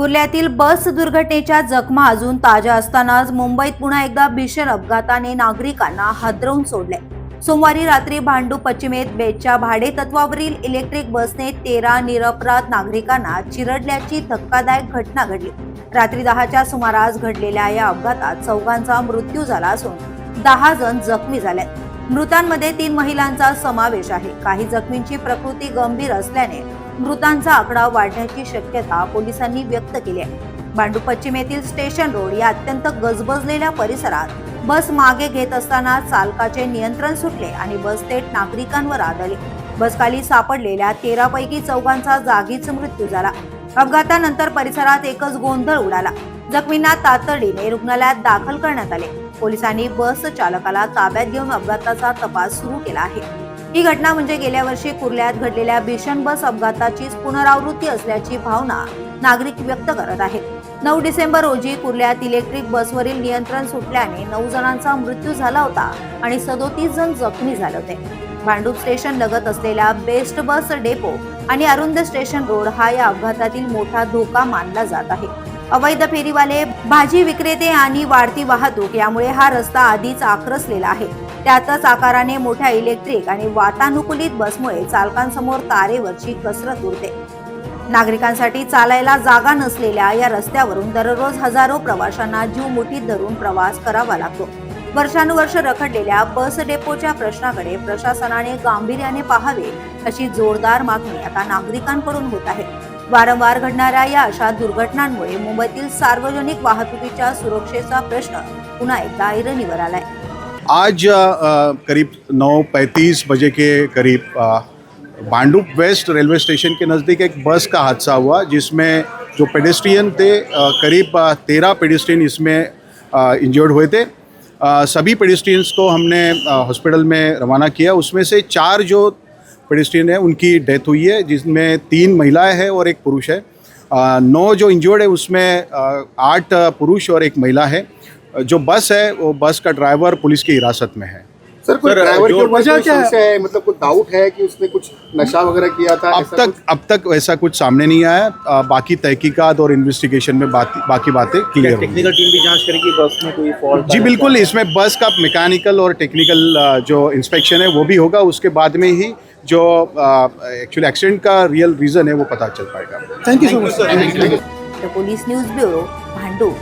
कुर्ल्यातील बस दुर्घटनेच्या जखमा अजून ताज्या असतानाच मुंबईत पुन्हा एकदा भीषण अपघाताने नागरिकांना हादरवून सोडले। सोमवारी रात्री भांडूप पश्चिमेत बेटच्या भाडेतत्वावरील इलेक्ट्रिक बसने 13 निरपराध नागरिकांना चिरडल्याची धक्कादायक घटना घडली। रात्री 10च्या सुमारास घडलेल्या या अपघातात चौघांचा मृत्यू झाला असून 10 जण जखमी झाले। मृतांमध्ये 3 महिलांचा समावेश आहे। काही जखमींची प्रकृती गंभीर असल्याने मृतांचा आकडा वाढण्याची शक्यता पोलिसांनी व्यक्त केली आहे। भांडूप पश्चिमेतील स्टेशन रोड या अत्यंत गजबजलेल्या परिसरात बस मागे घेत असताना चालकाचे नियंत्रण सुटले आणि बस थेट नागरिकांवर आदळली। बसखाली सापडलेल्या 13 पैकी चौघांचा जागीच मृत्यू झाला। अपघातानंतर परिसरात एकच गोंधळ उडाला। जखमींना तातडीने रुग्णालयात दाखल करण्यात आले। पोलिसांनी बस चालकाला ताब्यात घेऊन अपघाताचा तपास सुरू केला आहे। ही घटना म्हणजे गेल्या वर्षी कुर्ल्यात घडलेल्या भीषण बस अपघाताचीच पुनरावृत्ती असल्याची भावना नागरिक व्यक्त करत आहेत। 9 डिसेंबर रोजी कुर्ल्यात इलेक्ट्रिक बसवरील नियंत्रण सुटल्याने 9 जणांचा मृत्यू झाला होता आणि 37 जण जखमी झाले होते। भांडूप स्टेशन लगत असलेला बेस्ट बस डेपो आणि अरुंद स्टेशन रोड हा या अपघातातील मोठा धोका मानला जात आहे। अवैध फेरीवाले, भाजी विक्रेते आणि वाढती वाहतूक यामुळे हा रस्ता आधीच आक्रसलेला आहे। त्यातच आकाराने मोठ्या इलेक्ट्रिक आणि वातानुकूलित बसमुळे चालकांसमोर तारेवरची कसरत उरते। नागरिकांसाठी चालायला जागा नसलेल्या या रस्त्यावरून दररोज हजारो प्रवाशांना जीव मुठीत धरून प्रवास करावा लागतो। वर्षानुवर्ष रखडलेल्या बस डेपोच्या प्रश्नाकडे प्रशासनाने गांभीर्याने पाहावे अशी जोरदार मागणी आता नागरिकांकडून होत आहे। वारंवार घडणाऱ्या या अशा दुर्घटनांमुळे मुंबईतील सार्वजनिक वाहतुकीच्या सुरक्षेचा प्रश्न पुन्हा एकदा ऐरणीवर आलाय। आज करीब 9:35 बजे के करीब भांडूप वेस्ट रेलवे स्टेशन के नज़दीक एक बस का हादसा हुआ, जिसमें जो पेडेस्ट्रियन थे करीब 13 पेडेस्ट्रियन इसमें इंजर्ड हुए थे। सभी पेडेस्ट्रियंस को हमने हॉस्पिटल में रवाना किया। उसमें से 4 जो पेडेस्ट्रियन है उनकी डेथ हुई है, जिसमें 3 महिलाएं हैं और 1 पुरुष है। 9 जो इंजर्ड है उसमें 8 पुरुष और 1 महिला है। जो बस है वो बस का ड्राइवर पुलिस की हिरासत में है। सर, कोई ड्राइवर की वजह क्या है? मतलब कोई डाउट है कि उसने कुछ नशा वगैरह किया था? अब तक ऐसा कुछ सामने नहीं आया। बाकी तहकीकात और इन्वेस्टिगेशन में बाकी बातें क्लियर होंगी। टेक्निकल टीम भी जांच करेगी बस में कोई फॉल्ट? जी बिल्कुल, इसमें बस का मैकेनिकल और टेक्निकल जो इंस्पेक्शन है वो भी होगा। उसके बाद में ही जो एक्चुअली एक्सीडेंट का रियल रीज़न है वो पता चल पाएगा। Thank you so much sir. Police news bureau, Bhandup.